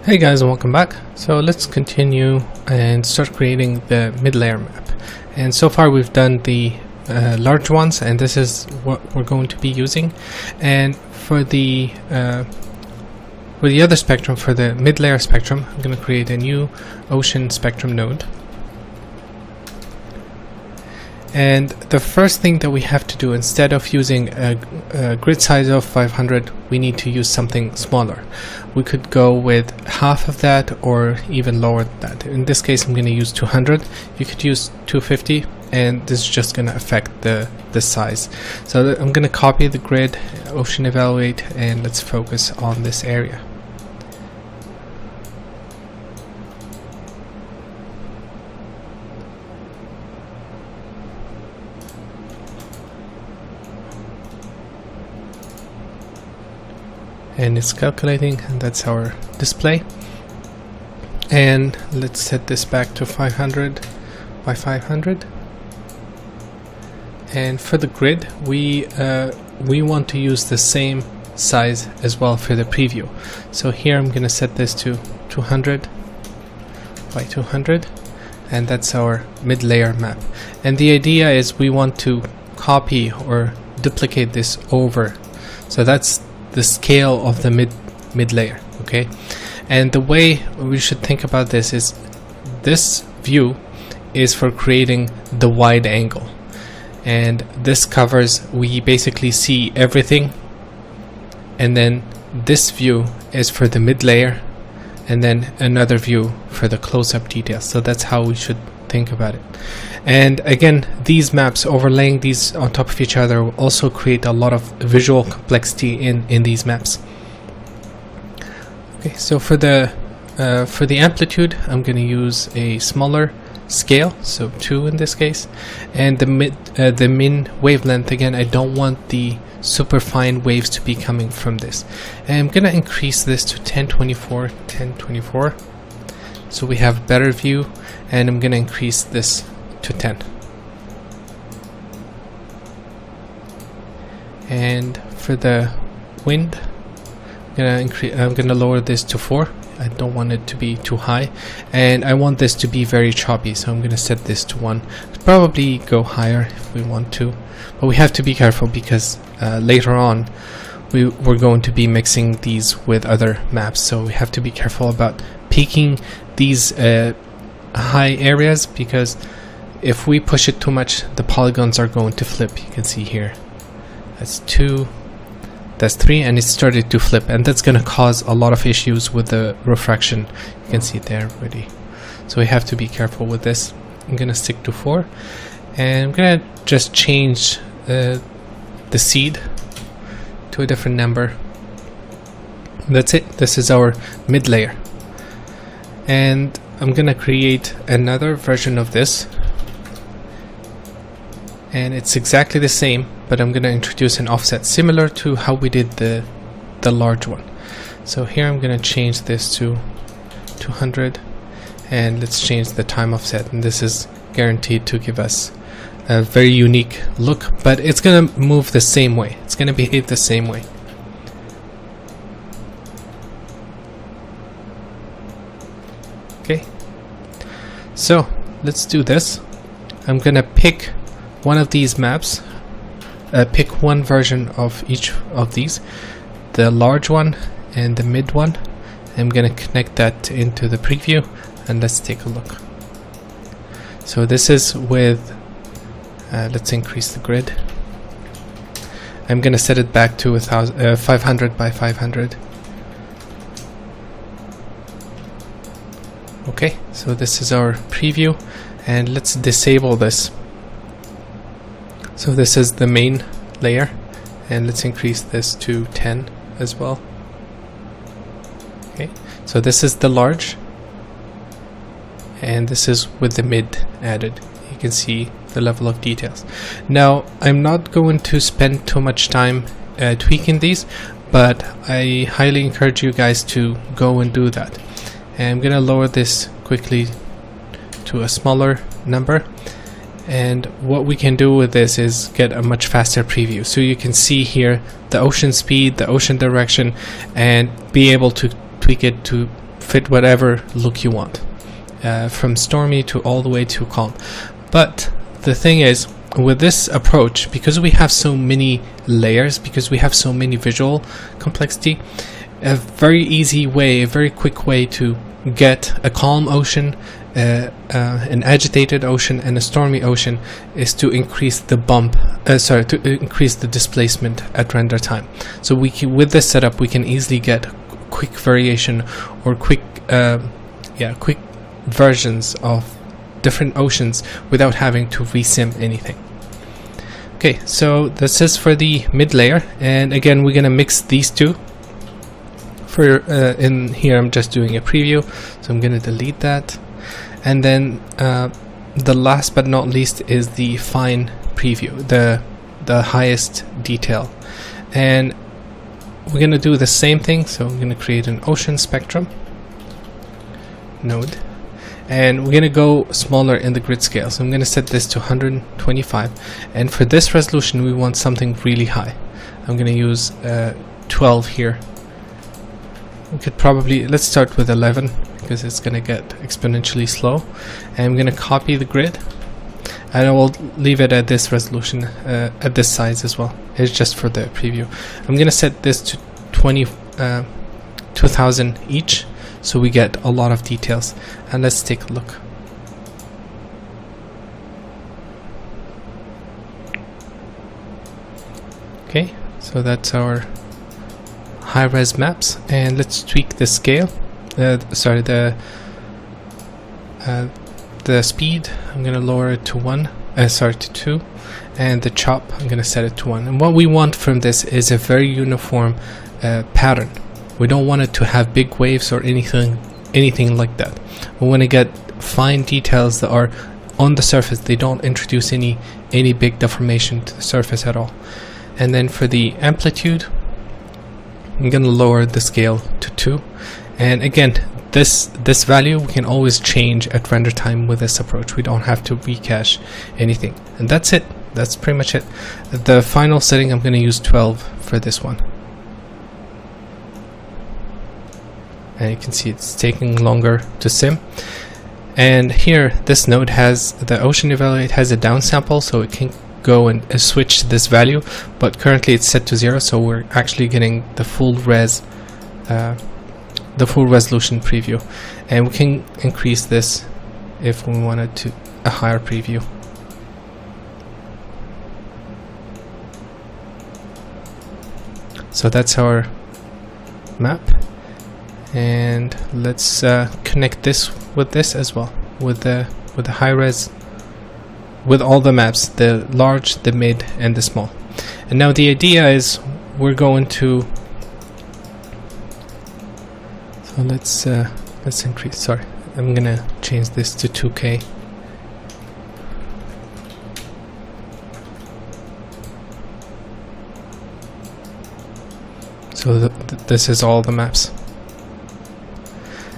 Hey guys, and welcome back. So let's continue and start creating the mid-layer map. And so far we've done the large ones, and this is what we're going to be using. And for the other spectrum, for the mid-layer spectrum, I'm going to create a new ocean spectrum node. And the first thing that we have to do, instead of using a grid size of 500, we need to use something smaller. We could go with half of that or even lower than that. In this case, I'm going to use 200. You could use 250, and this is just going to affect the size. So I'm going to copy the grid, ocean evaluate, and let's focus on this area. And it's calculating, and that's our display. And let's set this back to 500 by 500. And for the grid, we want to use the same size as well for the preview. So here I'm going to set this to 200 by 200, and that's our mid-layer map. And the idea is we want to copy or duplicate this over. So that's the scale of the mid layer, okay? And the way we should think about this is this view is for creating the wide angle, and this covers, we basically see everything, and then this view is for the mid layer, and then another view for the close-up details. So that's how we should think about it. And again, these maps, overlaying these on top of each other, will also create a lot of visual complexity in these maps. Okay, so for the amplitude, I'm going to use a smaller scale, so 2 in this case. And the min wavelength, again, I don't want the super fine waves to be coming from this. And I'm going to increase this to 1024, so we have better view. And I'm going to increase this to 10. And for the wind, I'm going to lower this to 4. I don't want it to be too high, and I want this to be very choppy, so I'm going to set this to 1. Probably go higher if we want to, but we have to be careful because later on we're going to be mixing these with other maps, so we have to be careful about peaking these high areas, because if we push it too much, the polygons are going to flip. You can see here, that's 2, that's 3, and it started to flip, and that's going to cause a lot of issues with the refraction. You can see it there already, so we have to be careful with this. I'm going to stick to 4, and I'm going to just change the seed to a different number. That's it. This is our mid layer, and I'm gonna create another version of this, and it's exactly the same, but I'm gonna introduce an offset similar to how we did the large one. So here I'm gonna change this to 200, and let's change the time offset, and this is guaranteed to give us a very unique look, but it's gonna move the same way, it's gonna behave the same way. Okay, so let's do this. I'm gonna pick one of these maps, pick one version of each of these, the large one and the mid one. I'm gonna connect that into the preview, and let's take a look. So this is with let's increase the grid. I'm gonna set it back to 500 by 500. Okay, so this is our preview, and let's disable this. So this is the main layer, and let's increase this to 10 as well. Okay, so this is the large, and this is with the mid added. You can see the level of details. Now, I'm not going to spend too much time tweaking these, but I highly encourage you guys to go and do that. And I'm gonna lower this quickly to a smaller number, and what we can do with this is get a much faster preview. So you can see here the ocean speed, the ocean direction, and be able to tweak it to fit whatever look you want, from stormy to all the way to calm. But the thing is, with this approach, because we have so many layers, because we have so many visual complexity, a very easy way, a very quick way to get a calm ocean, an agitated ocean, and a stormy ocean is to increase the increase the displacement at render time. So we can, with this setup, we can easily get quick variation or quick versions of different oceans without having to resim anything. Okay, so this is for the mid layer, and again we're gonna mix these two. For in here I'm just doing a preview, so I'm gonna delete that, and then the last but not least is the fine preview, the highest detail, and we're gonna do the same thing. So I'm gonna create an ocean spectrum node, and we're gonna go smaller in the grid scale. So I'm gonna set this to 125, and for this resolution we want something really high. I'm gonna use 12 here. We could probably, let's start with 11 because it's gonna get exponentially slow, and I'm gonna copy the grid, and I will leave it at this resolution, at this size as well. It's just for the preview. I'm gonna set this to 2000 each, so we get a lot of details. And let's take a look. Okay, so that's our high-res maps, and let's tweak the scale. The speed, I'm gonna lower it to 2, and the chop, I'm gonna set it to 1. And what we want from this is a very uniform pattern. We don't want it to have big waves or anything like that. We want to get fine details that are on the surface. They don't introduce any big deformation to the surface at all. And then for the amplitude, I'm gonna lower the scale to 2, and again this value we can always change at render time with this approach. We don't have to recache anything, and that's it. That's pretty much it. The final setting, I'm gonna use 12 for this one, and you can see it's taking longer to sim. And here this node has the ocean evaluate, has a downsample, so it can go and switch this value, but currently it's set to 0, so we're actually getting the full resolution preview, and we can increase this if we wanted to a higher preview. So that's our map, and let's connect this with this as well, with the high res, with all the maps, the large, the mid, and the small. And now the idea is we're going to, so let's increase, sorry, I'm gonna change this to 2K. So this is all the maps.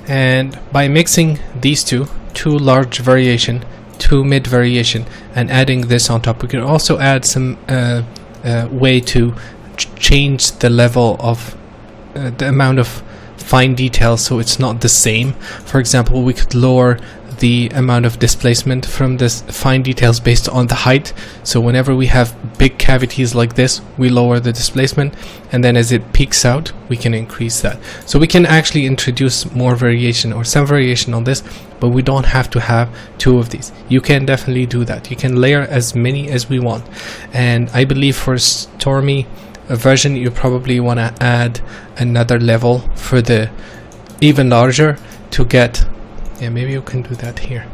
And by mixing these two large variation, 2 mid variation, and adding this on top, we can also add some way to change the level of the amount of fine detail, so it's not the same. For example, we could lower the amount of displacement from this fine details based on the height. So whenever we have big cavities like this, we lower the displacement, and then as it peaks out, we can increase that. So we can actually introduce more variation or some variation on this, but we don't have to have 2 of these. You can definitely do that. You can layer as many as we want, and I believe for stormy version you probably want to add another level for the even larger to get, yeah, maybe you can do that here.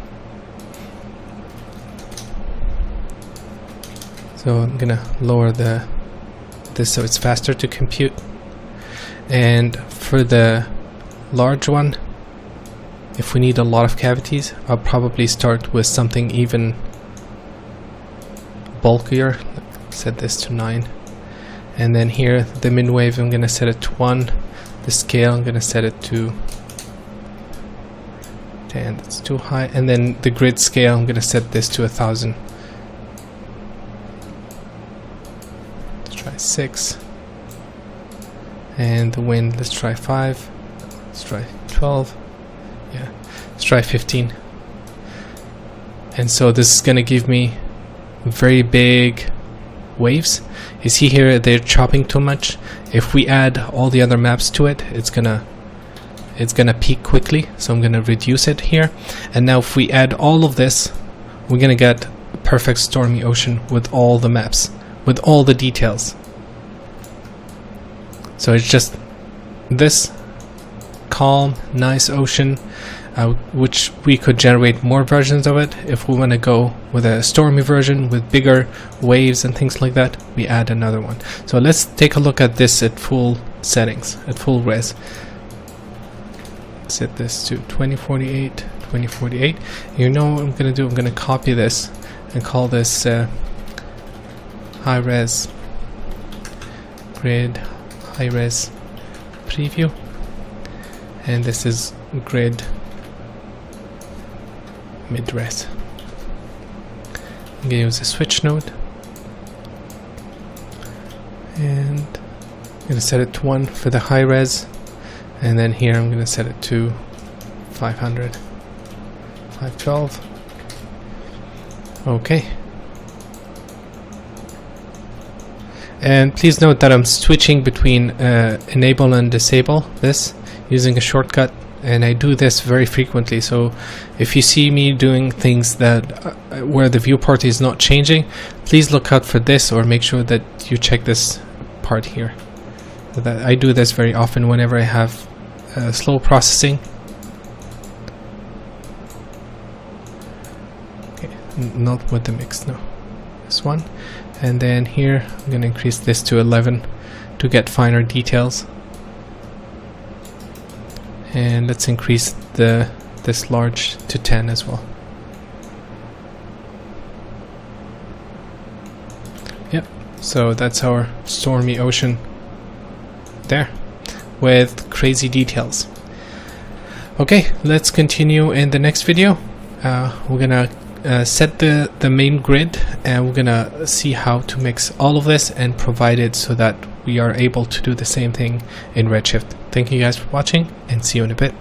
So I'm gonna lower this so it's faster to compute. And for the large one, if we need a lot of cavities, I'll probably start with something even bulkier. Set this to 9. And then here, the min wave, I'm gonna set it to 1. The scale, I'm gonna set it to 10. That's too high. And then the grid scale, I'm gonna set this to 1000. Let's try 6. And the wind, let's try 5. Let's try 12. Yeah, let's try 15. And so this is gonna give me very big waves. You see here they're chopping too much. If we add all the other maps to it, it's gonna peak quickly, so I'm gonna reduce it here. And now if we add all of this, we're gonna get a perfect stormy ocean with all the maps, with all the details. So it's just this calm, nice ocean, which we could generate more versions of it. If we want to go with a stormy version with bigger waves and things like that, we add another one. So let's take a look at this at full settings, at full res. Set this to 2048, 2048. You know what I'm going to do? I'm going to copy this and call this high res grid high res preview, and this is grid mid res. I'm going to use a switch node, and I'm going to set it to 1 for the high res, and then here I'm going to set it to 500, 512. Okay. And please note that I'm switching between enable and disable this using a shortcut, and I do this very frequently. So if you see me doing things that where the viewport is not changing, please look out for this, or make sure that you check this part here. That I do this very often whenever I have slow processing. Okay, not with the mix, no. This one. And then here I'm going to increase this to 11 to get finer details. And let's increase this large to 10 as well. Yep, so that's our stormy ocean there with crazy details. Okay, let's continue in the next video. We're gonna set the main grid, and we're gonna see how to mix all of this and provide it so that we are able to do the same thing in Redshift. Thank you guys for watching, and see you in a bit.